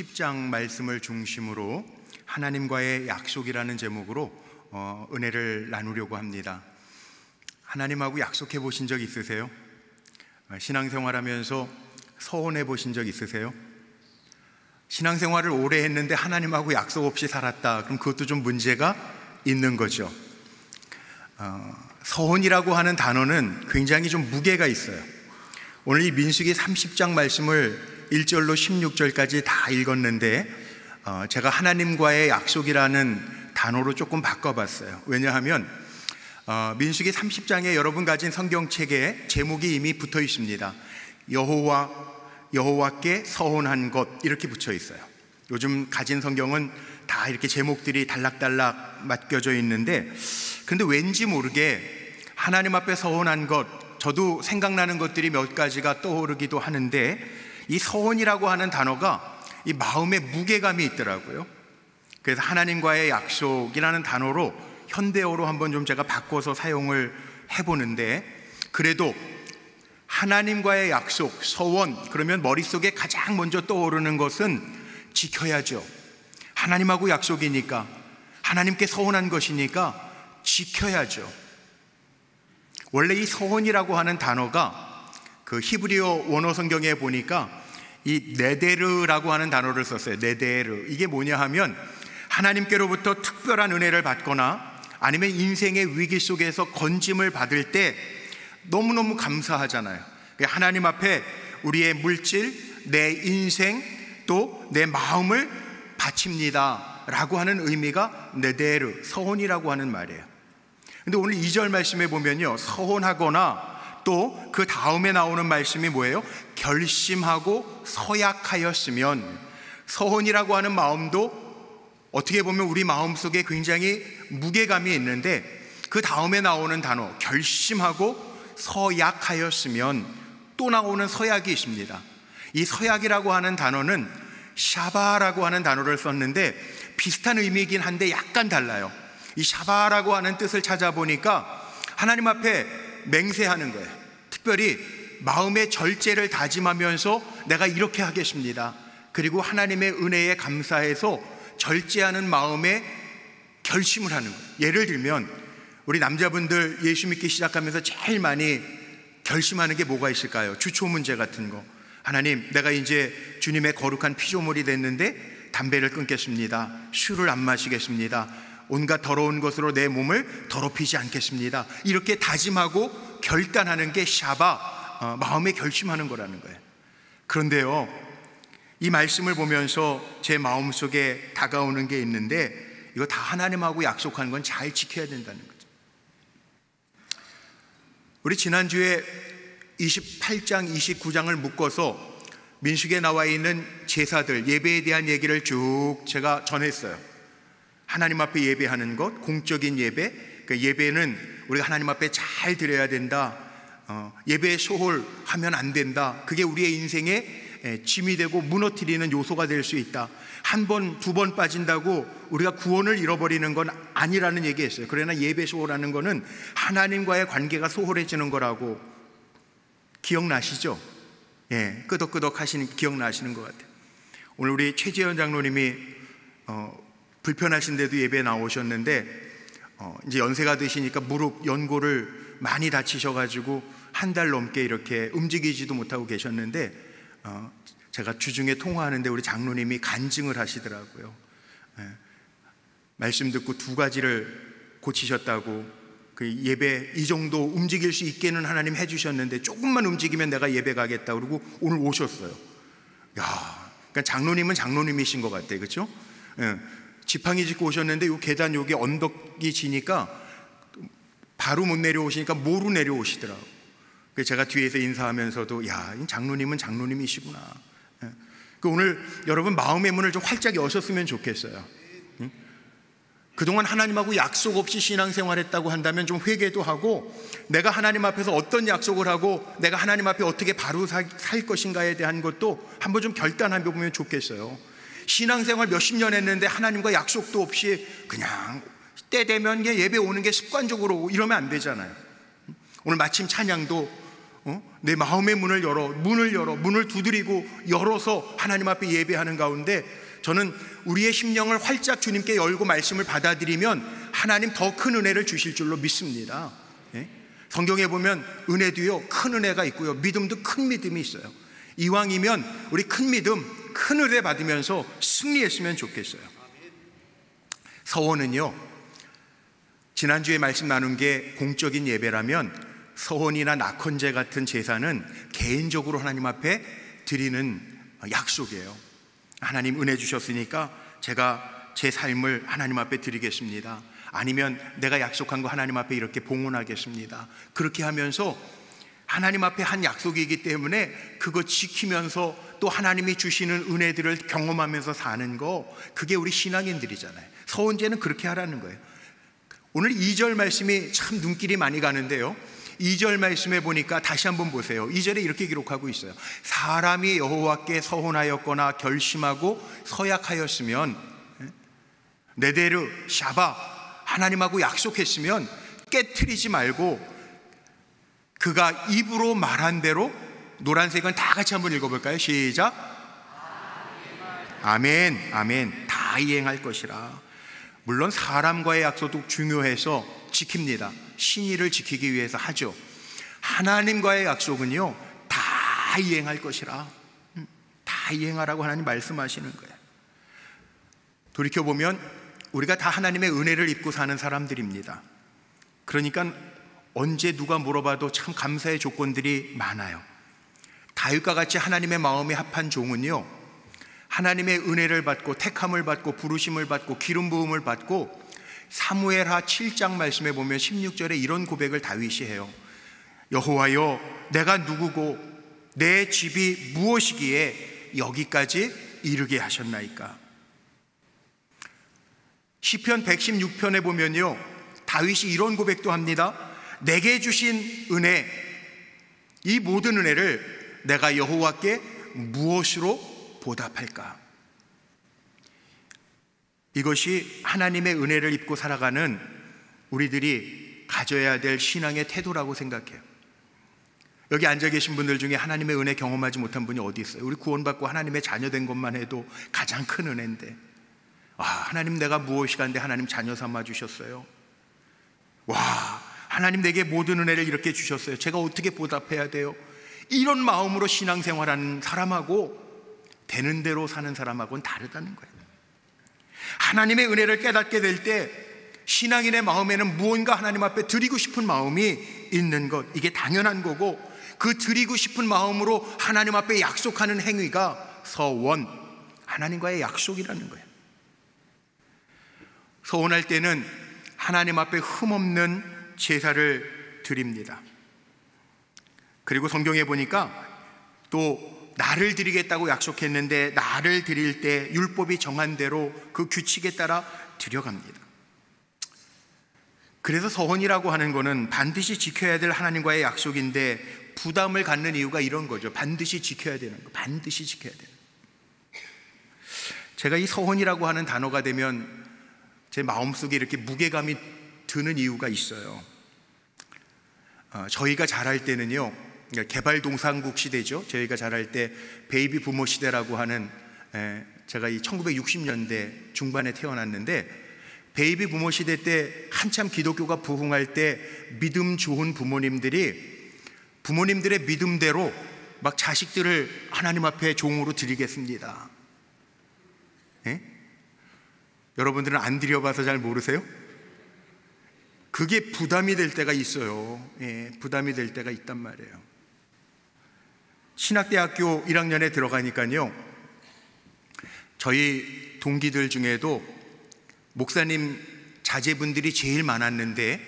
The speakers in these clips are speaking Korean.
30장 말씀을 중심으로 하나님과의 약속이라는 제목으로 은혜를 나누려고 합니다. 하나님하고 약속해 보신 적 있으세요? 신앙생활하면서 서운해 보신 적 있으세요? 신앙생활을 오래 했는데 하나님하고 약속 없이 살았다. 그럼 그것도 좀 문제가 있는 거죠. 서운이라고 하는 단어는 굉장히 좀 무게가 있어요. 오늘 이 민수기 30장 말씀을 1절로 16절까지 다 읽었는데 제가 하나님과의 약속이라는 단어로 조금 바꿔봤어요. 왜냐하면 민수기 30장에 여러분 가진 성경책에 제목이 이미 붙어 있습니다. 여호와께 서원한 것, 이렇게 붙여 있어요. 요즘 가진 성경은 다 이렇게 제목들이 달락달락 맡겨져 있는데, 근데 왠지 모르게 하나님 앞에 서원한 것, 저도 생각나는 것들이 몇 가지가 떠오르기도 하는데, 이 서원이라고 하는 단어가 이 마음에 무게감이 있더라고요. 그래서 하나님과의 약속이라는 단어로 현대어로 한번 좀 제가 바꿔서 사용을 해보는데, 그래도 하나님과의 약속, 서원, 그러면 머릿속에 가장 먼저 떠오르는 것은 지켜야죠. 하나님하고 약속이니까, 하나님께 서원한 것이니까 지켜야죠. 원래 이 서원이라고 하는 단어가 그 히브리어 원어 성경에 보니까 이 네데르라고 하는 단어를 썼어요. 네데르. 이게 뭐냐 하면 하나님께로부터 특별한 은혜를 받거나 아니면 인생의 위기 속에서 건짐을 받을 때 너무너무 감사하잖아요. 하나님 앞에 우리의 물질, 내 인생, 또 내 마음을 바칩니다 라고 하는 의미가 네데르, 서원이라고 하는 말이에요. 근데 오늘 2절 말씀에 보면요, 서원하거나 또 그 다음에 나오는 말씀이 뭐예요? 결심하고 서약하였으면. 서원이라고 하는 마음도 어떻게 보면 우리 마음속에 굉장히 무게감이 있는데, 그 다음에 나오는 단어 결심하고 서약하였으면 또 나오는 서약이 있습니다. 이 서약이라고 하는 단어는 샤바라고 하는 단어를 썼는데 비슷한 의미이긴 한데 약간 달라요. 이 샤바라고 하는 뜻을 찾아보니까 하나님 앞에 맹세하는 거예요. 특별히 마음의 절제를 다짐하면서 내가 이렇게 하겠습니다. 그리고 하나님의 은혜에 감사해서 절제하는 마음에 결심을 하는 거예요. 예를 들면 우리 남자분들 예수 믿기 시작하면서 제일 많이 결심하는 게 뭐가 있을까요? 주초 문제 같은 거. 하나님, 내가 이제 주님의 거룩한 피조물이 됐는데 담배를 끊겠습니다. 술을 안 마시겠습니다. 온갖 더러운 것으로 내 몸을 더럽히지 않겠습니다. 이렇게 다짐하고 결단하는 게 샤바, 마음에 결심하는 거라는 거예요. 그런데요, 이 말씀을 보면서 제 마음속에 다가오는 게 있는데, 이거 다 하나님하고 약속한 건 잘 지켜야 된다는 거죠. 우리 지난주에 28장, 29장을 묶어서 민수기에 나와 있는 제사들, 예배에 대한 얘기를 쭉 제가 전했어요. 하나님 앞에 예배하는 것, 공적인 예배, 그 예배는 우리가 하나님 앞에 잘 드려야 된다. 예배에 소홀하면 안 된다. 그게 우리의 인생에 짐이 되고 무너뜨리는 요소가 될 수 있다. 한 번, 두 번 빠진다고 우리가 구원을 잃어버리는 건 아니라는 얘기했어요. 그러나 예배 소홀하는 거는 하나님과의 관계가 소홀해지는 거라고. 기억나시죠? 예, 끄덕끄덕 하시는, 기억나시는 것 같아요. 오늘 우리 최재현 장로님이 불편하신데도 예배에 나오셨는데, 이제 연세가 드시니까 무릎 연골을 많이 다치셔가지고 한 달 넘게 이렇게 움직이지도 못하고 계셨는데, 제가 주중에 통화하는데 우리 장로님이 간증을 하시더라고요. 예, 말씀 듣고 2가지를 고치셨다고. 그 예배 이 정도 움직일 수 있게는 하나님 해주셨는데 조금만 움직이면 내가 예배 가겠다 그러고 오늘 오셨어요. 야, 그러니까 장로님은 장로님이신 것 같아요, 그렇죠? 예, 지팡이 짚고 오셨는데 요 계단 여기 언덕이 지니까 바로 못 내려오시니까 모로 내려오시더라고요. 그래서 제가 뒤에서 인사하면서도 야, 장로님은 장로님이시구나. 예. 오늘 여러분 마음의 문을 좀 활짝 여셨으면 좋겠어요. 그동안 하나님하고 약속 없이 신앙생활했다고 한다면 좀 회개도 하고, 내가 하나님 앞에서 어떤 약속을 하고 내가 하나님 앞에 어떻게 바로 살 것인가에 대한 것도 한번 좀 결단해 보면 좋겠어요. 신앙생활 몇십 년 했는데 하나님과 약속도 없이 그냥 때 되면 예배 오는 게 습관적으로 이러면 안 되잖아요. 오늘 마침 찬양도 내 마음의 문을 문을 두드리고 열어서 하나님 앞에 예배하는 가운데 저는 우리의 심령을 활짝 주님께 열고 말씀을 받아들이면 하나님 더 큰 은혜를 주실 줄로 믿습니다. 성경에 보면 은혜도요, 큰 은혜가 있고요, 믿음도 큰 믿음이 있어요. 이왕이면 우리 큰 믿음, 큰 은혜 받으면서 승리했으면 좋겠어요. 서원은요, 지난주에 말씀 나눈 게 공적인 예배라면 서원이나 낙헌제 같은 제사는 개인적으로 하나님 앞에 드리는 약속이에요. 하나님 은혜 주셨으니까 제가 제 삶을 하나님 앞에 드리겠습니다. 아니면 내가 약속한 거 하나님 앞에 이렇게 봉헌하겠습니다. 그렇게 하면서 하나님 앞에 한 약속이기 때문에 그거 지키면서 또 하나님이 주시는 은혜들을 경험하면서 사는 거, 그게 우리 신앙인들이잖아요. 서원제는 그렇게 하라는 거예요. 오늘 2절 말씀이 참 눈길이 많이 가는데요, 2절 말씀에 보니까 다시 한번 보세요. 2절에 이렇게 기록하고 있어요. 사람이 여호와께 서원하였거나 결심하고 서약하였으면, 네데르, 샤바, 하나님하고 약속했으면 깨트리지 말고 그가 입으로 말한 대로, 노란색은 다 같이 한번 읽어볼까요? 시작. 아멘, 아멘. 다 이행할 것이라. 물론 사람과의 약속도 중요해서 지킵니다. 신의를 지키기 위해서 하죠. 하나님과의 약속은요, 다 이행할 것이라. 다 이행하라고 하나님 말씀하시는 거예요. 돌이켜보면 우리가 다 하나님의 은혜를 입고 사는 사람들입니다. 그러니까 언제 누가 물어봐도 참 감사의 조건들이 많아요. 다윗과 같이 하나님의 마음에 합한 종은요, 하나님의 은혜를 받고 택함을 받고 부르심을 받고 기름 부음을 받고, 사무엘하 7장 말씀에 보면 16절에 이런 고백을 다윗이 해요. 여호와여, 내가 누구고 내 집이 무엇이기에 여기까지 이르게 하셨나이까. 시편 116편에 보면요, 다윗이 이런 고백도 합니다. 내게 주신 은혜, 이 모든 은혜를 내가 여호와께 무엇으로 보답할까? 이것이 하나님의 은혜를 입고 살아가는 우리들이 가져야 될 신앙의 태도라고 생각해요. 여기 앉아 계신 분들 중에 하나님의 은혜 경험하지 못한 분이 어디 있어요? 우리 구원받고 하나님의 자녀된 것만 해도 가장 큰 은혜인데, 하나님 내가 무엇이간데 하나님 자녀 삼아 주셨어요. 와, 하나님 내게 모든 은혜를 이렇게 주셨어요. 제가 어떻게 보답해야 돼요? 이런 마음으로 신앙생활하는 사람하고 되는 대로 사는 사람하고는 다르다는 거예요. 하나님의 은혜를 깨닫게 될 때 신앙인의 마음에는 무언가 하나님 앞에 드리고 싶은 마음이 있는 것, 이게 당연한 거고, 그 드리고 싶은 마음으로 하나님 앞에 약속하는 행위가 서원, 하나님과의 약속이라는 거예요. 서원할 때는 하나님 앞에 흠없는 제사를 드립니다. 그리고 성경에 보니까 또 나를 드리겠다고 약속했는데 나를 드릴 때 율법이 정한 대로 그 규칙에 따라 드려갑니다. 그래서 서원이라고 하는 것은 반드시 지켜야 될 하나님과의 약속인데 부담을 갖는 이유가 이런 거죠. 반드시 지켜야 되는 거, 반드시 지켜야 되는 거. 제가 이 서원이라고 하는 단어가 되면 제 마음속에 이렇게 무게감이 드는 이유가 있어요. 저희가 자랄 때는요, 개발동상국 시대죠. 저희가 자랄 때 베이비 부모 시대라고 하는, 제가 이 1960년대 중반에 태어났는데, 베이비 부모 시대 때 한참 기독교가 부흥할 때 믿음 좋은 부모님들이 부모님들의 믿음대로 막 자식들을 하나님 앞에 종으로 드리겠습니다. 여러분들은 안 드려봐서 잘 모르세요? 그게 부담이 될 때가 있어요. 부담이 될 때가 있단 말이에요. 신학대학교 1학년에 들어가니까요, 저희 동기들 중에도 목사님 자제분들이 제일 많았는데,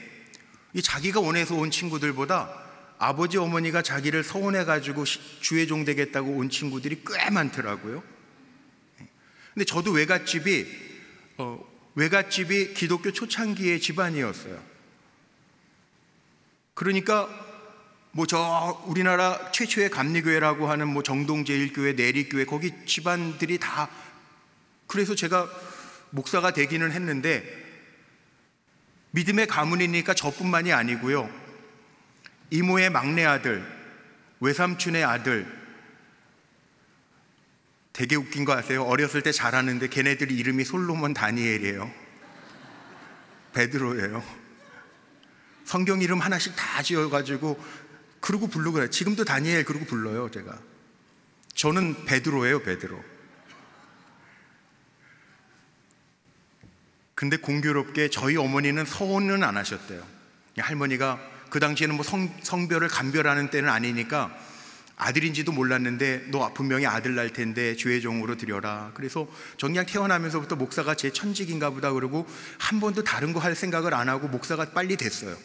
이 자기가 원해서 온 친구들보다 아버지 어머니가 자기를 서원해가지고 주의 종 되겠다고 온 친구들이 꽤 많더라고요. 근데 저도 외갓집이 기독교 초창기의 집안이었어요. 그러니까 우리나라 최초의 감리교회라고 하는 정동제일교회, 내리교회, 거기 집안들이 다, 그래서 제가 목사가 되기는 했는데, 믿음의 가문이니까 저뿐만이 아니고요, 이모의 막내 아들, 외삼촌의 아들, 되게 웃긴 거 아세요? 어렸을 때 잘하는데 걔네들 이름이 솔로몬, 다니엘이에요. 베드로예요. 성경 이름 하나씩 다 지어가지고 그러고 부르고 그래요. 지금도 다니엘 그러고 불러요. 제가. 저는 베드로예요. 베드로. 근데 공교롭게 저희 어머니는 서원은 안 하셨대요. 할머니가 그 당시에는 뭐 성별을 감별하는 때는 아니니까 아들인지도 몰랐는데 너 분명히 아들 날 텐데 주의 종으로 드려라. 그래서 전 그냥 태어나면서부터 목사가 제 천직인가 보다 그러고 한 번도 다른 거 할 생각을 안 하고 목사가 빨리 됐어요.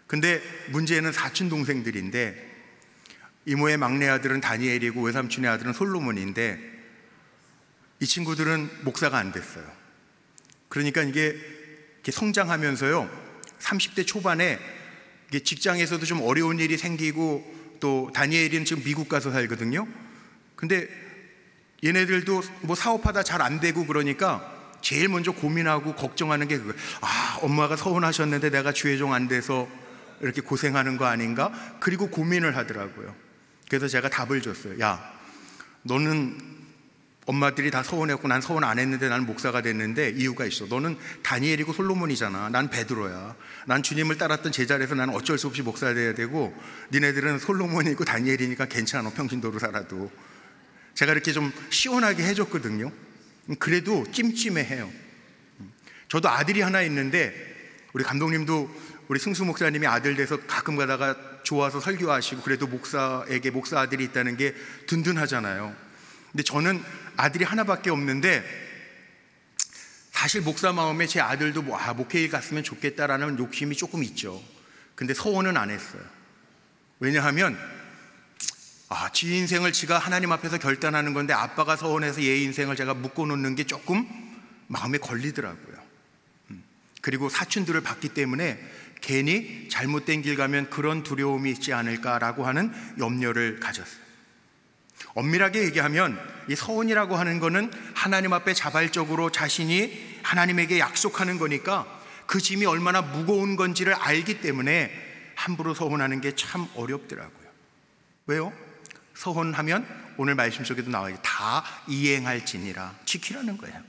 근데 문제는 사촌 동생들인데 이모의 막내 아들은 다니엘이고 외삼촌의 아들은 솔로몬인데 이 친구들은 목사가 안 됐어요. 그러니까 이게 성장하면서요 30대 초반에 이게 직장에서도 좀 어려운 일이 생기고 또 다니엘이는 지금 미국 가서 살거든요. 근데 얘네들도 뭐 사업하다 잘 안 되고 그러니까 제일 먼저 고민하고 걱정하는 게 그거예요. 아, 엄마가 서운하셨는데 내가 주의 종 안 돼서 이렇게 고생하는 거 아닌가? 그리고 고민을 하더라고요. 그래서 제가 답을 줬어요. 야, 너는 엄마들이 다 서운했고 난 서운 안 했는데 나는 목사가 됐는데 이유가 있어. 너는 다니엘이고 솔로몬이잖아. 난 베드로야. 난 주님을 따랐던 제자라서 나는 어쩔 수 없이 목사가 돼야 되고 니네들은 솔로몬이고 다니엘이니까 괜찮아. 평신도로 살아도. 제가 이렇게 좀 시원하게 해줬거든요. 그래도 찜찜해해요. 저도 아들이 하나 있는데 우리 감독님도 우리 승수 목사님이 아들 돼서 가끔 가다가 좋아서 설교하시고 그래도 목사에게 목사 아들이 있다는 게 든든하잖아요. 근데 저는 아들이 하나밖에 없는데 사실 목사 마음에 제 아들도 목회일 갔으면 좋겠다라는 욕심이 조금 있죠. 근데 서원은 안 했어요. 왜냐하면 지 인생을 지가 하나님 앞에서 결단하는 건데 아빠가 서원해서 얘 인생을 제가 묶어놓는 게 조금 마음에 걸리더라고요. 그리고 사춘들을 봤기 때문에 괜히 잘못된 길 가면 그런 두려움이 있지 않을까라고 하는 염려를 가졌어요. 엄밀하게 얘기하면 이 서원이라고 하는 거는 하나님 앞에 자발적으로 자신이 하나님에게 약속하는 거니까 그 짐이 얼마나 무거운 건지를 알기 때문에 함부로 서원하는 게 참 어렵더라고요. 왜요? 서원하면 오늘 말씀 속에도 나와요. 다 이행할지니라, 지키라는 거예요.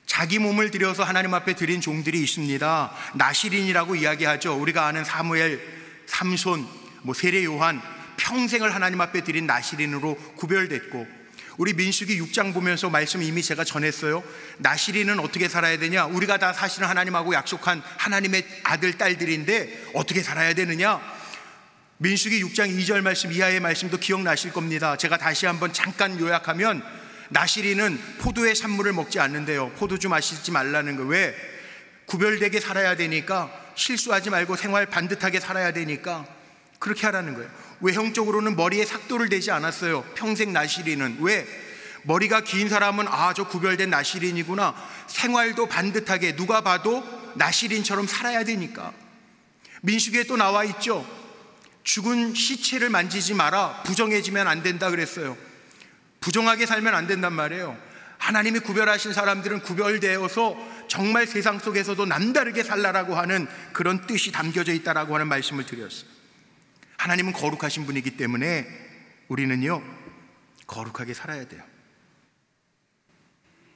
자기 몸을 들여서 하나님 앞에 드린 종들이 있습니다. 나실인이라고 이야기하죠. 우리가 아는 사무엘, 삼손, 세례 요한 평생을 하나님 앞에 드린 나실인으로 구별됐고, 우리 민수기 6장 보면서 말씀 이미 제가 전했어요. 나실인은 어떻게 살아야 되냐? 우리가 다 사실은 하나님하고 약속한 하나님의 아들, 딸들인데 어떻게 살아야 되느냐? 민수기 6장 2절 말씀 이하의 말씀도 기억나실 겁니다. 제가 다시 한번 잠깐 요약하면 나실인은 포도의 산물을 먹지 않는데요. 포도주 마시지 말라는 거. 왜? 구별되게 살아야 되니까, 실수하지 말고 생활 반듯하게 살아야 되니까 그렇게 하라는 거예요. 외형적으로는 머리에 삭도를 대지 않았어요. 평생 나실인은. 왜? 머리가 긴 사람은 저 구별된 나실인이구나. 생활도 반듯하게 누가 봐도 나실인처럼 살아야 되니까. 민수기에 또 나와 있죠. 죽은 시체를 만지지 마라. 부정해지면 안 된다 그랬어요. 부정하게 살면 안 된단 말이에요. 하나님이 구별하신 사람들은 구별되어서 정말 세상 속에서도 남다르게 살라라고 하는 그런 뜻이 담겨져 있다라고 하는 말씀을 드렸어요. 하나님은 거룩하신 분이기 때문에 우리는요 거룩하게 살아야 돼요.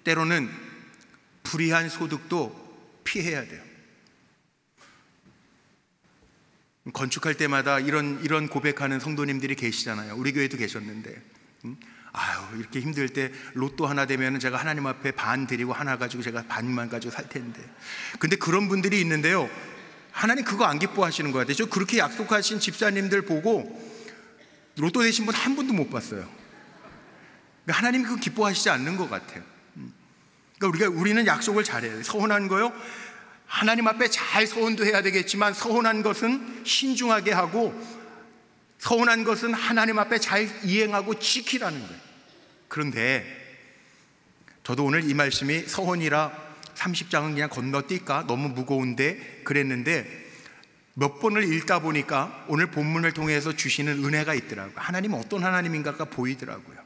때로는 불의한 소득도 피해야 돼요. 건축할 때마다 이런 고백하는 성도님들이 계시잖아요. 우리 교회도 계셨는데 이렇게 힘들 때 로또 하나 되면 제가 하나님 앞에 반 드리고 하나 가지고 제가 반만 가지고 살 텐데. 근데 그런 분들이 있는데요, 하나님 그거 안 기뻐하시는 것 같아요. 저 그렇게 약속하신 집사님들 보고 로또 되신 분 한 분도 못 봤어요. 하나님이 그거 기뻐하시지 않는 것 같아요. 그러니까 우리는 약속을 잘해야 돼요. 서운한 거요, 하나님 앞에 잘 서운도 해야 되겠지만 서운한 것은 신중하게 하고 서운한 것은 하나님 앞에 잘 이행하고 지키라는 거예요. 그런데 저도 오늘 이 말씀이 서원이라 30장은 그냥 건너뛸까? 너무 무거운데 그랬는데 몇 번을 읽다 보니까 오늘 본문을 통해서 주시는 은혜가 있더라고요. 하나님은 어떤 하나님인가가 보이더라고요.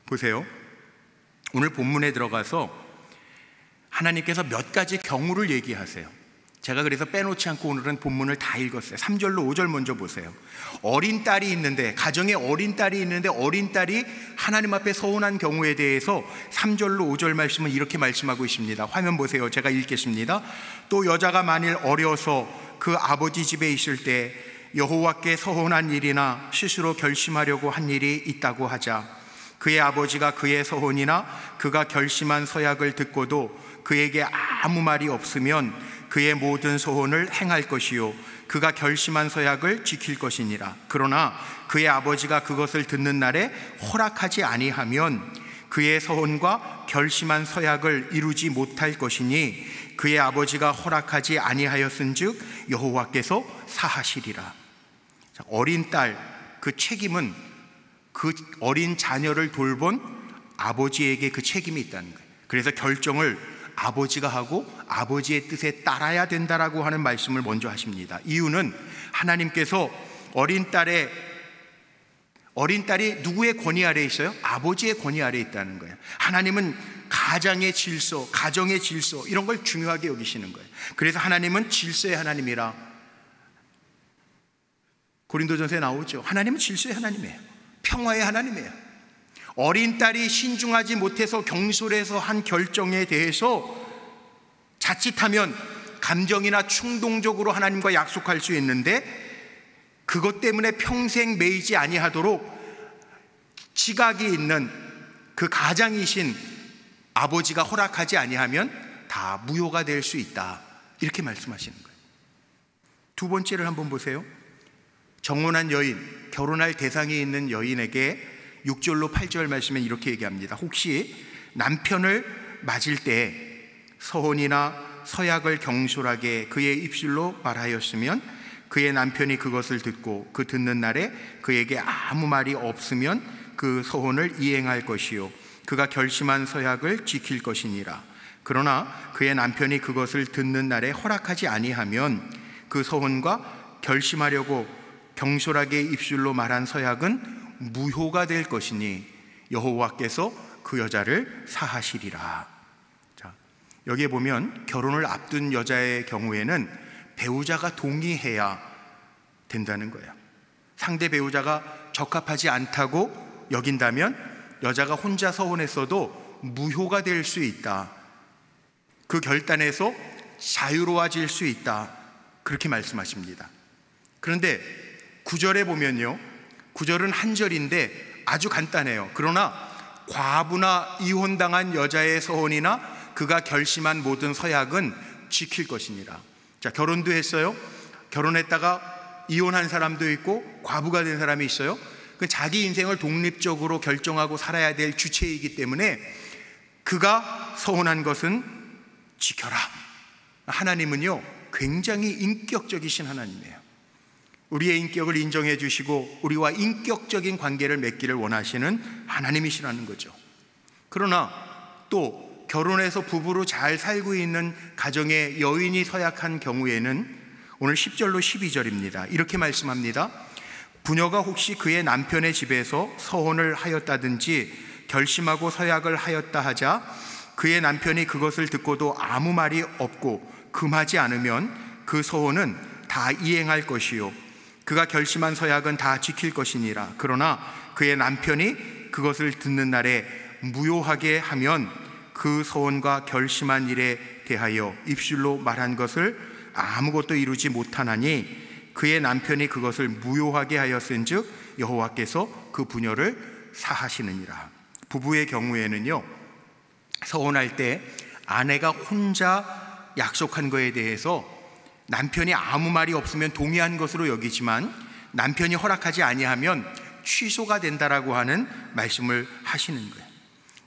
보세요. 오늘 본문에 들어가서 하나님께서 몇 가지 경우를 얘기하세요. 제가 그래서 빼놓지 않고 오늘은 본문을 다 읽었어요. 3절로 5절 먼저 보세요. 어린 딸이 있는데, 가정에 어린 딸이 있는데 어린 딸이 하나님 앞에 서운한 경우에 대해서 3절로 5절 말씀은 이렇게 말씀하고 있습니다. 화면 보세요. 제가 읽겠습니다. 또 여자가 만일 어려서 그 아버지 집에 있을 때 여호와께 서운한 일이나 스스로 결심하려고 한 일이 있다고 하자, 그의 아버지가 그의 서혼이나 그가 결심한 서약을 듣고도 그에게 아무 말이 없으면 그의 모든 서혼을 행할 것이요 그가 결심한 서약을 지킬 것이니라. 그러나 그의 아버지가 그것을 듣는 날에 허락하지 아니하면 그의 서혼과 결심한 서약을 이루지 못할 것이니 그의 아버지가 허락하지 아니하였은즉 여호와께서 사하시리라. 어린 딸, 그 책임은 그 어린 자녀를 돌본 아버지에게 그 책임이 있다는 거예요. 그래서 결정을 아버지가 하고 아버지의 뜻에 따라야 된다라고 하는 말씀을 먼저 하십니다. 이유는 하나님께서 어린 딸이 누구의 권위 아래에 있어요? 아버지의 권위 아래에 있다는 거예요. 하나님은 가정의 질서 이런 걸 중요하게 여기시는 거예요. 그래서 하나님은 질서의 하나님이라 고린도전서에 나오죠. 하나님은 질서의 하나님이에요. 평화의 하나님이에요. 어린 딸이 신중하지 못해서 경솔해서 한 결정에 대해서 자칫하면 감정이나 충동적으로 하나님과 약속할 수 있는데, 그것 때문에 평생 매이지 아니하도록 지각이 있는 그 가장이신 아버지가 허락하지 아니하면 다 무효가 될 수 있다, 이렇게 말씀하시는 거예요. 두 번째를 한번 보세요. 정혼한 여인, 결혼할 대상이 있는 여인에게 6절로 8절 말씀에 이렇게 얘기합니다. 혹시 남편을 맞을 때 서혼이나 서약을 경솔하게 그의 입술로 말하였으면 그의 남편이 그것을 듣고 그 듣는 날에 그에게 아무 말이 없으면 그 서혼을 이행할 것이요 그가 결심한 서약을 지킬 것이니라. 그러나 그의 남편이 그것을 듣는 날에 허락하지 아니하면 그 서혼과 결심하려고 경솔하게 입술로 말한 서약은 무효가 될 것이니 여호와께서 그 여자를 사하시리라. 자, 여기에 보면 결혼을 앞둔 여자의 경우에는 배우자가 동의해야 된다는 거예요. 상대 배우자가 적합하지 않다고 여긴다면 여자가 혼자 서혼했어도 무효가 될 수 있다. 그 결단에서 자유로워질 수 있다, 그렇게 말씀하십니다. 그런데 9절에 보면요, 9절은 한 절인데 아주 간단해요. 그러나 과부나 이혼당한 여자의 서혼이나 그가 결심한 모든 서약은 지킬 것이니라. 자, 결혼도 했어요. 결혼했다가 이혼한 사람도 있고 과부가 된 사람이 있어요. 그 자기 인생을 독립적으로 결정하고 살아야 될 주체이기 때문에 그가 서운한 것은 지켜라. 하나님은요, 굉장히 인격적이신 하나님이에요. 우리의 인격을 인정해 주시고 우리와 인격적인 관계를 맺기를 원하시는 하나님이시라는 거죠. 그러나 또 결혼해서 부부로 잘 살고 있는 가정에 여인이 서약한 경우에는 오늘 10절로 12절입니다. 이렇게 말씀합니다. 부녀가 혹시 그의 남편의 집에서 서혼을 하였다든지 결심하고 서약을 하였다 하자 그의 남편이 그것을 듣고도 아무 말이 없고 금하지 않으면 그 서혼은 다 이행할 것이요 그가 결심한 서약은 다 지킬 것이니라. 그러나 그의 남편이 그것을 듣는 날에 무효하게 하면 그 서원과 결심한 일에 대하여 입술로 말한 것을 아무것도 이루지 못하나니 그의 남편이 그것을 무효하게 하였은즉 여호와께서 그 부녀를 사하시느니라. 부부의 경우에는요, 서원할 때 아내가 혼자 약속한 거에 대해서 남편이 아무 말이 없으면 동의한 것으로 여기지만 남편이 허락하지 아니하면 취소가 된다라고 하는 말씀을 하시는 거예요.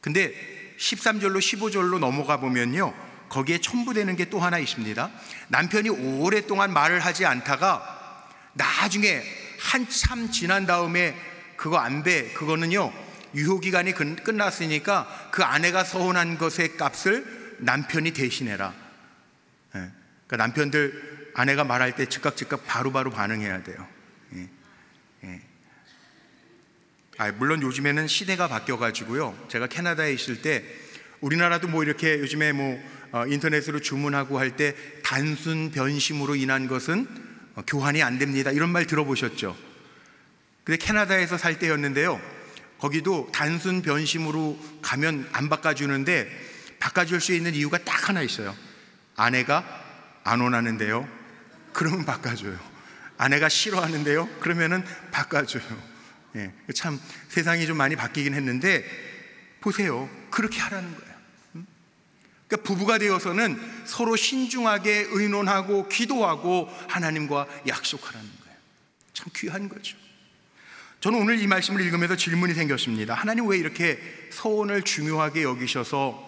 근데 13절로 15절로 넘어가 보면요, 거기에 첨부되는 게 또 하나 있습니다. 남편이 오랫동안 말을 하지 않다가 나중에 한참 지난 다음에 그거 안 돼, 그거는요 유효기간이 끝났으니까 그 아내가 서운한 것의 값을 남편이 대신해라. 그러니까 남편들 아내가 말할 때 즉각 바로바로 반응해야 돼요. 물론 요즘에는 시대가 바뀌어가지고요, 제가 캐나다에 있을 때 우리나라도 뭐 이렇게 요즘에 뭐 인터넷으로 주문하고 할 때 단순 변심으로 인한 것은 교환이 안 됩니다, 이런 말 들어보셨죠? 근데 캐나다에서 살 때였는데요, 거기도 단순 변심으로 가면 안 바꿔주는데 바꿔줄 수 있는 이유가 딱 하나 있어요. 아내가 안 원하는데요, 그러면 바꿔줘요. 아내가 싫어하는데요, 그러면은 바꿔줘요. 예, 참 세상이 좀 많이 바뀌긴 했는데 보세요, 그렇게 하라는 거예요. 그러니까 부부가 되어서는 서로 신중하게 의논하고 기도하고 하나님과 약속하라는 거예요. 참 귀한 거죠. 저는 오늘 이 말씀을 읽으면서 질문이 생겼습니다. 하나님 왜 이렇게 서원을 중요하게 여기셔서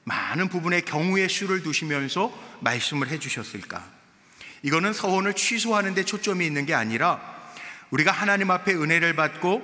많은 부분의 경우의 수를 두시면서 말씀을 해주셨을까? 이거는 서원을 취소하는 데 초점이 있는 게 아니라 우리가 하나님 앞에 은혜를 받고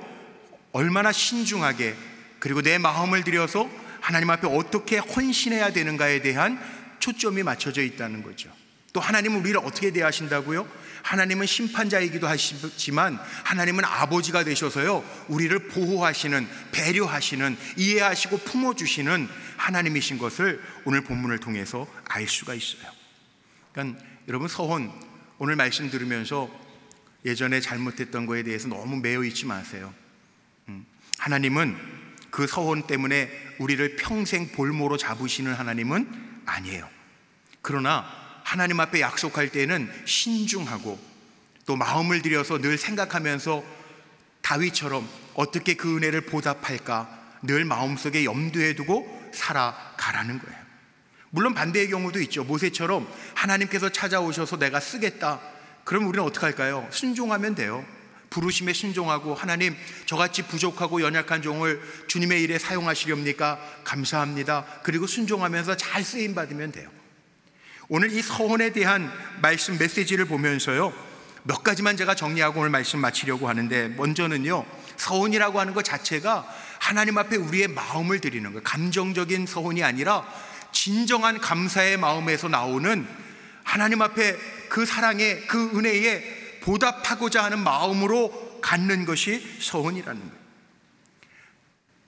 얼마나 신중하게, 그리고 내 마음을 들여서 하나님 앞에 어떻게 헌신해야 되는가에 대한 초점이 맞춰져 있다는 거죠. 또 하나님은 우리를 어떻게 대하신다고요? 하나님은 심판자이기도 하시지만 하나님은 아버지가 되셔서요, 우리를 보호하시는, 배려하시는, 이해하시고 품어주시는 하나님이신 것을 오늘 본문을 통해서 알 수가 있어요. 그러니까 여러분, 서원, 오늘 말씀 들으면서 예전에 잘못했던 거에 대해서 너무 매여 있지 마세요. 하나님은 그 서원 때문에 우리를 평생 볼모로 잡으시는 하나님은 아니에요. 그러나 하나님 앞에 약속할 때는 신중하고 또 마음을 들여서 늘 생각하면서 다윗처럼 어떻게 그 은혜를 보답할까 늘 마음속에 염두에 두고 살아가라는 거예요. 물론 반대의 경우도 있죠. 모세처럼 하나님께서 찾아오셔서 내가 쓰겠다, 그럼 우리는 어떻게 할까요? 순종하면 돼요. 부르심에 순종하고, 하나님 저같이 부족하고 연약한 종을 주님의 일에 사용하시렵니까? 감사합니다. 그리고 순종하면서 잘 쓰임 받으면 돼요. 오늘 이 서원에 대한 말씀 메시지를 보면서요, 몇 가지만 제가 정리하고 오늘 말씀 마치려고 하는데, 먼저는요, 서원이라고 하는 것 자체가 하나님 앞에 우리의 마음을 드리는 거예요. 감정적인 서원이 아니라 진정한 감사의 마음에서 나오는 하나님 앞에 그 사랑에, 그 은혜에 보답하고자 하는 마음으로 갖는 것이 서원이라는 거예요.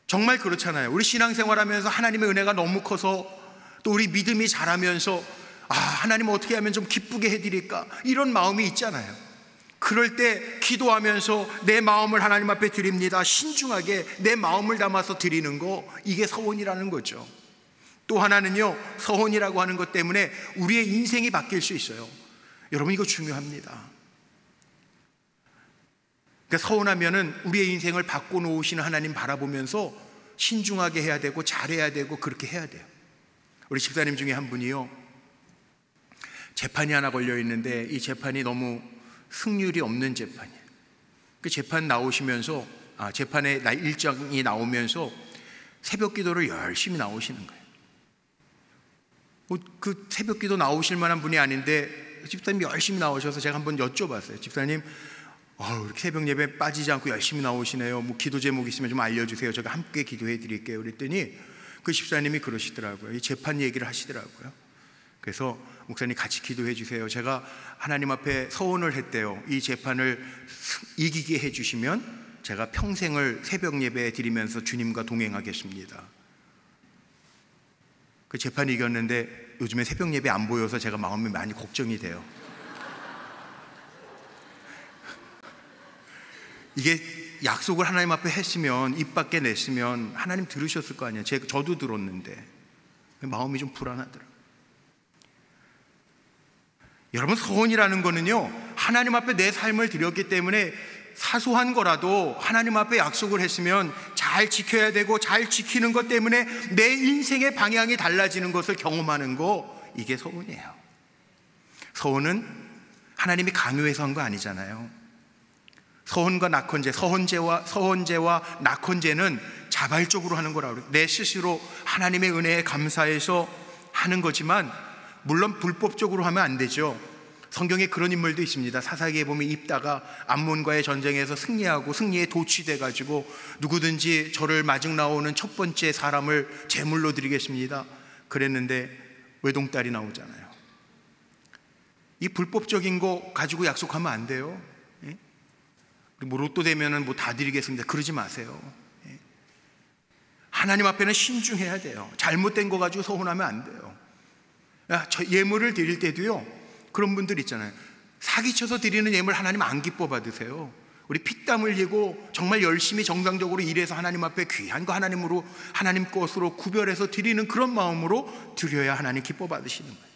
정말 그렇잖아요. 우리 신앙생활하면서 하나님의 은혜가 너무 커서, 또 우리 믿음이 자라면서 하나님 어떻게 하면 좀 기쁘게 해드릴까, 이런 마음이 있잖아요. 그럴 때 기도하면서 내 마음을 하나님 앞에 드립니다, 신중하게 내 마음을 담아서 드리는 거, 이게 서원이라는 거죠. 또 하나는요, 서원이라고 하는 것 때문에 우리의 인생이 바뀔 수 있어요. 여러분, 이거 중요합니다. 그러니까 서원하면은 우리의 인생을 바꿔놓으시는 하나님 바라보면서 신중하게 해야 되고 잘해야 되고 그렇게 해야 돼요. 우리 집사님 중에 한 분이요, 재판이 하나 걸려 있는데 이 재판이 너무 승률이 없는 재판이에요. 그 재판 나오시면서 재판의 날 일정이 나오면서 새벽 기도를 열심히 나오시는 거예요. 그 새벽 기도 나오실 만한 분이 아닌데 집사님이 열심히 나오셔서 제가 한번 여쭤봤어요. 집사님, 이렇게 새벽 예배 빠지지 않고 열심히 나오시네요. 뭐 기도 제목 있으면 좀 알려주세요. 제가 함께 기도해 드릴게요. 그랬더니 그 집사님이 그러시더라고요. 이 재판 얘기를 하시더라고요. 그래서 목사님 같이 기도해 주세요. 제가 하나님 앞에 서원을 했대요. 이 재판을 이기게 해 주시면 제가 평생을 새벽 예배 드리면서 주님과 동행하겠습니다. 그 재판이 이겼는데 요즘에 새벽 예배 안 보여서 제가 마음이 많이 걱정이 돼요. 이게 약속을 하나님 앞에 했으면, 입 밖에 냈으면 하나님 들으셨을 거 아니에요. 저도 들었는데 마음이 좀 불안하더라고요. 여러분, 서원이라는 거는요, 하나님 앞에 내 삶을 드렸기 때문에 사소한 거라도 하나님 앞에 약속을 했으면 잘 지켜야 되고, 잘 지키는 것 때문에 내 인생의 방향이 달라지는 것을 경험하는 거, 이게 서원이에요. 서원은 하나님이 강요해서 한 거 아니잖아요. 서원과 낙헌제, 서원제와 낙헌제는 자발적으로 하는 거라고 그래요. 내 스스로 하나님의 은혜에 감사해서 하는 거지만, 물론 불법적으로 하면 안 되죠. 성경에 그런 인물도 있습니다. 사사기에 보면 입다가 암몬과의 전쟁에서 승리하고 승리에 도취돼 가지고 누구든지 저를 마중 나오는 첫 번째 사람을 제물로 드리겠습니다, 그랬는데 외동딸이 나오잖아요. 이 불법적인 거 가지고 약속하면 안 돼요. 뭐 로또 되면은 뭐 다 드리겠습니다, 그러지 마세요. 하나님 앞에는 신중해야 돼요. 잘못된 거 가지고 서운하면 안 돼요. 저 예물을 드릴 때도요, 그런 분들 있잖아요. 사기쳐서 드리는 예물 하나님 안 기뻐 받으세요. 우리 피땀 흘리고 정말 열심히 정상적으로 일해서 하나님 앞에 귀한 거 하나님으로, 하나님 것으로 구별해서 드리는 그런 마음으로 드려야 하나님 기뻐 받으시는 거예요.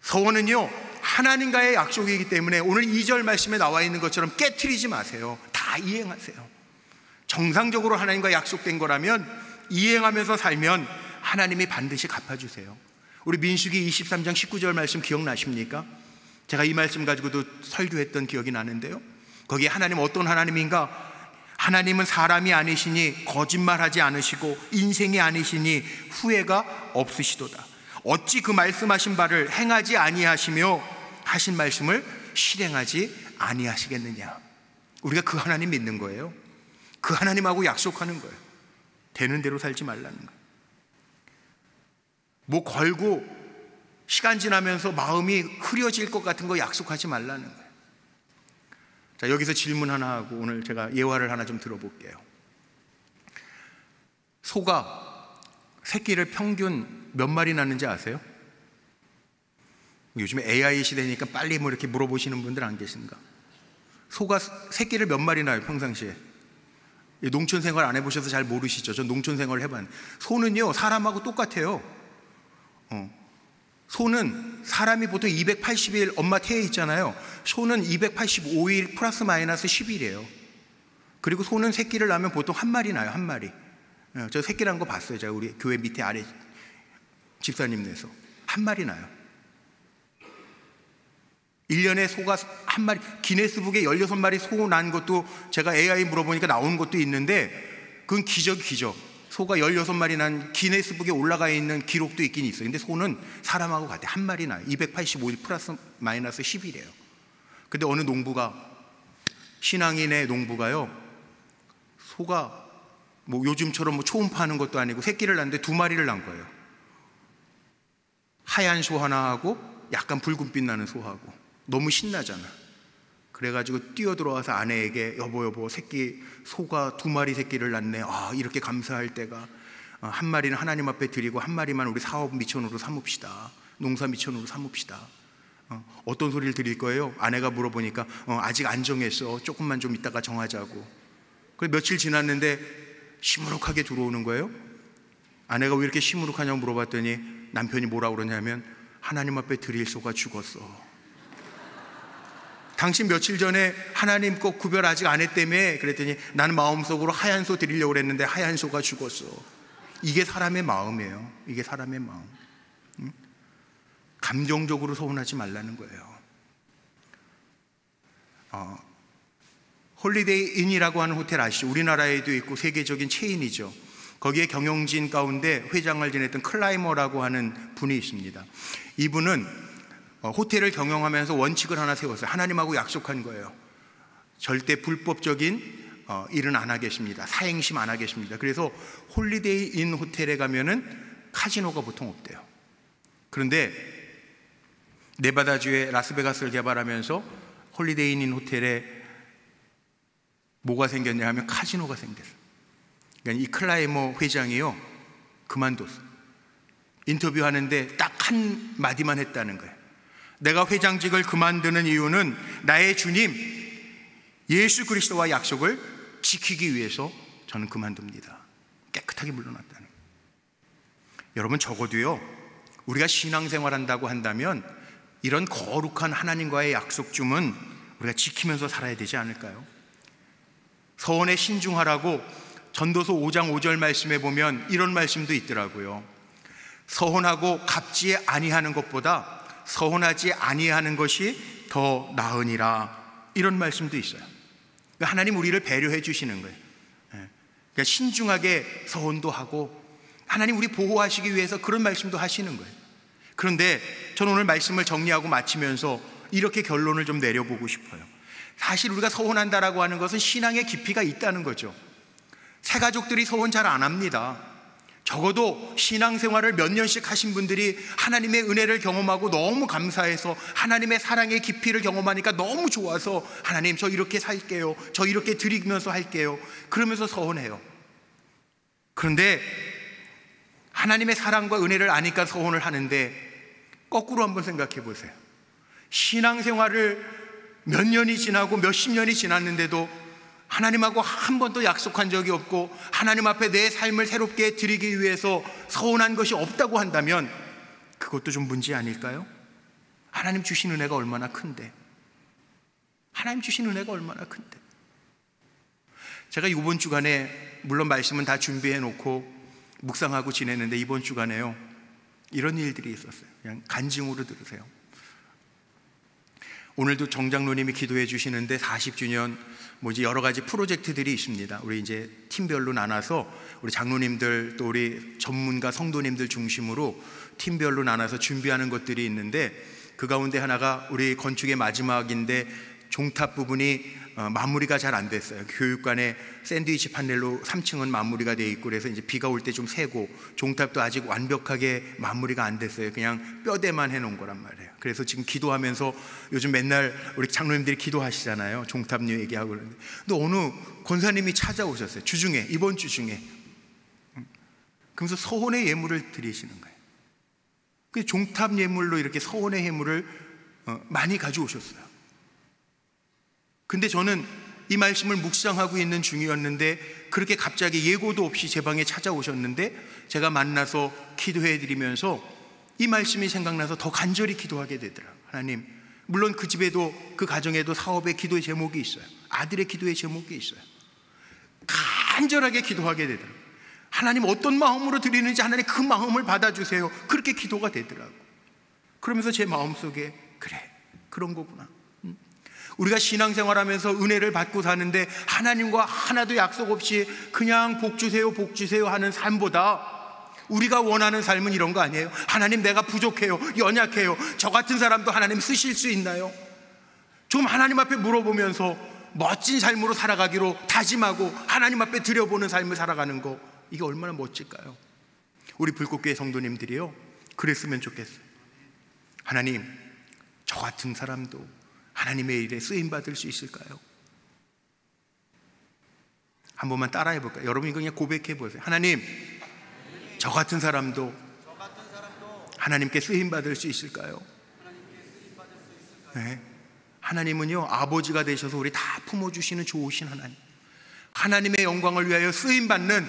서원은요, 하나님과의 약속이기 때문에 오늘 2절 말씀에 나와 있는 것처럼 깨트리지 마세요. 다 이행하세요. 정상적으로 하나님과 약속된 거라면 이행하면서 살면 하나님이 반드시 갚아주세요. 우리 민수기 23장 19절 말씀 기억나십니까? 제가 이 말씀 가지고도 설교했던 기억이 나는데요, 거기에 하나님 어떤 하나님인가? 하나님은 사람이 아니시니 거짓말하지 않으시고 인생이 아니시니 후회가 없으시도다. 어찌 그 말씀하신 바를 행하지 아니하시며 하신 말씀을 실행하지 아니하시겠느냐. 우리가 그 하나님 믿는 거예요. 그 하나님하고 약속하는 거예요. 되는 대로 살지 말라는 거예요. 뭐 걸고 시간 지나면서 마음이 흐려질 것 같은 거 약속하지 말라는 거예요. 자, 여기서 질문 하나 하고 오늘 제가 예화를 하나 좀 들어볼게요. 소가 새끼를 평균 몇 마리 낳는지 아세요? 요즘에 AI 시대니까 빨리 뭐 이렇게 물어보시는 분들 안 계신가? 소가 새끼를 몇 마리 낳아요, 평상시에? 농촌 생활 안 해보셔서 잘 모르시죠? 전 농촌 생활을 해봤는데, 소는요 사람하고 똑같아요. 소는 사람이 보통 280일 엄마 태에 있잖아요. 소는 285일 플러스 마이너스 10일이에요. 그리고 소는 새끼를 낳으면 보통 한 마리 낳아요. 한 마리. 저 새끼 낳은 거 봤어요. 제가 우리 교회 밑에 아래 집사님네에서 한 마리 낳아요. 1년에 소가 한 마리, 기네스북에 16마리 소 난 것도 제가 AI 물어보니까 나온 것도 있는데, 그건 기적. 소가 16마리 난 기네스북에 올라가 있는 기록도 있긴 있어요. 근데 소는 사람하고 같아요. 한 마리 나요. 285일 플러스 마이너스 10일이에요. 근데 어느 농부가, 신앙인의 농부가요, 소가 뭐 요즘처럼 뭐 초음파 하는 것도 아니고 새끼를 낳는데 2마리를 낳은 거예요. 하얀 소 하나하고 약간 붉은빛 나는 소하고. 너무 신나잖아. 그래가지고 뛰어들어와서 아내에게 여보 새끼, 소가 2마리 새끼를 낳네. 아, 이렇게 감사할 때가, 한 마리는 하나님 앞에 드리고 한 마리만 우리 사업 미천으로 삼읍시다. 농사 미천으로 삼읍시다. 어떤 소리를 드릴 거예요? 아내가 물어보니까 아직 안 정했어. 조금만 좀 이따가 정하자고. 그래서 며칠 지났는데 시무룩하게 들어오는 거예요. 아내가 왜 이렇게 시무룩하냐고 물어봤더니 남편이 뭐라고 그러냐면, 하나님 앞에 드릴 소가 죽었어. 당신 며칠 전에 하나님 거 구별 아직 안 했다며. 그랬더니 나는 마음속으로 하얀 소 드리려고 그랬는데 하얀 소가 죽었어. 이게 사람의 마음이에요. 이게 사람의 마음. 감정적으로 서운하지 말라는 거예요. 홀리데이 인이라고 하는 호텔 아시죠? 우리나라에도 있고 세계적인 체인이죠. 거기에 경영진 가운데 회장을 지냈던 클라이머라고 하는 분이 있습니다. 이분은 호텔을 경영하면서 원칙을 하나 세웠어요. 하나님하고 약속한 거예요. 절대 불법적인 일은 안 하겠습니다. 사행심 안 하겠습니다. 그래서 홀리데이 인 호텔에 가면은 카지노가 보통 없대요. 그런데 네바다주에 라스베가스를 개발하면서 홀리데이 인 호텔에 뭐가 생겼냐 하면 카지노가 생겼어요. 그러니까 이 클라이머 회장이요, 그만뒀어요. 인터뷰하는데 딱 한 마디만 했다는 거예요. 내가 회장직을 그만두는 이유는 나의 주님 예수 그리스도와 약속을 지키기 위해서 저는 그만둡니다. 깨끗하게 물러났다는 거예요. 여러분, 적어도요, 우리가 신앙생활한다고 한다면 이런 거룩한 하나님과의 약속쯤은 우리가 지키면서 살아야 되지 않을까요? 서원에 신중하라고 전도서 5장 5절 말씀에 보면 이런 말씀도 있더라고요. 서원하고 갚지 아니하는 것보다 서운하지 아니하는 것이 더 나으니라. 이런 말씀도 있어요. 그러니까 하나님 우리를 배려해 주시는 거예요. 그러니까 신중하게 서운도 하고 하나님 우리 보호하시기 위해서 그런 말씀도 하시는 거예요. 그런데 저는 오늘 말씀을 정리하고 마치면서 이렇게 결론을 좀 내려보고 싶어요. 사실 우리가 서운한다라고 하는 것은 신앙의 깊이가 있다는 거죠. 새가족들이 서운 잘 안 합니다. 적어도 신앙생활을 몇 년씩 하신 분들이 하나님의 은혜를 경험하고 너무 감사해서 하나님의 사랑의 깊이를 경험하니까 너무 좋아서 하나님 저 이렇게 살게요, 저 이렇게 드리면서 할게요, 그러면서 서운해요. 그런데 하나님의 사랑과 은혜를 아니까 서원을 하는데, 거꾸로 한번 생각해 보세요. 신앙생활을 몇 년이 지나고 몇십 년이 지났는데도 하나님하고 한 번도 약속한 적이 없고 하나님 앞에 내 삶을 새롭게 드리기 위해서 서운한 것이 없다고 한다면 그것도 좀 문제 아닐까요? 하나님 주신 은혜가 얼마나 큰데, 하나님 주신 은혜가 얼마나 큰데. 제가 이번 주간에 물론 말씀은 다 준비해 놓고 묵상하고 지냈는데, 이번 주간에요 이런 일들이 있었어요. 그냥 간증으로 들으세요. 오늘도 정장로님이 기도해 주시는데 40주년 여러 가지 프로젝트들이 있습니다. 우리 이제 팀별로 나눠서 우리 장로님들 또 우리 전문가 성도님들 중심으로 팀별로 나눠서 준비하는 것들이 있는데, 그 가운데 하나가 우리 건축의 마지막인데 종탑 부분이 마무리가 잘 안 됐어요. 교육관에 샌드위치 판넬로 3층은 마무리가 돼 있고, 그래서 이제 비가 올 때 좀 새고, 종탑도 아직 완벽하게 마무리가 안 됐어요. 그냥 뼈대만 해놓은 거란 말이에요. 그래서 지금 기도하면서 요즘 맨날 우리 장로님들이 기도하시잖아요. 종탑 얘기하고 그러는데, 근데 어느 권사님이 찾아오셨어요. 주중에, 이번 주 중에. 그러면서 서원의 예물을 드리시는 거예요. 그 종탑 예물로 이렇게 서원의 예물을 많이 가져오셨어요. 근데 저는 이 말씀을 묵상하고 있는 중이었는데, 그렇게 갑자기 예고도 없이 제 방에 찾아오셨는데, 제가 만나서 기도해 드리면서 이 말씀이 생각나서 더 간절히 기도하게 되더라고요. 하나님, 물론 그 집에도, 그 가정에도 사업의 기도의 제목이 있어요. 아들의 기도의 제목이 있어요. 간절하게 기도하게 되더라고요. 하나님 어떤 마음으로 드리는지 하나님 그 마음을 받아주세요. 그렇게 기도가 되더라고요. 그러면서 제 마음속에, 그래, 그런 거구나. 우리가 신앙생활하면서 은혜를 받고 사는데 하나님과 하나도 약속 없이 그냥 복 주세요, 복 주세요 하는 삶보다, 우리가 원하는 삶은 이런 거 아니에요? 하나님, 내가 부족해요, 연약해요, 저 같은 사람도 하나님 쓰실 수 있나요? 좀 하나님 앞에 물어보면서 멋진 삶으로 살아가기로 다짐하고 하나님 앞에 드려보는 삶을 살아가는 거, 이게 얼마나 멋질까요? 우리 불꽃교회 성도님들이요, 그랬으면 좋겠어요. 하나님, 저 같은 사람도 하나님의 일에 쓰임받을 수 있을까요? 한 번만 따라해 볼까요? 여러분 그냥 고백해 보세요. 하나님, 저 같은 사람도 하나님께 쓰임받을 수 있을까요? 네. 하나님은요, 아버지가 되셔서 우리 다 품어주시는 좋으신 하나님, 하나님의 영광을 위하여 쓰임받는,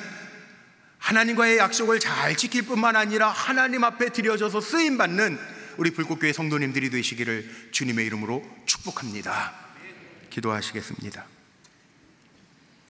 하나님과의 약속을 잘 지킬 뿐만 아니라 하나님 앞에 드려져서 쓰임받는 우리 불꽃교회 성도님들이 되시기를 주님의 이름으로 축복합니다. 기도하시겠습니다.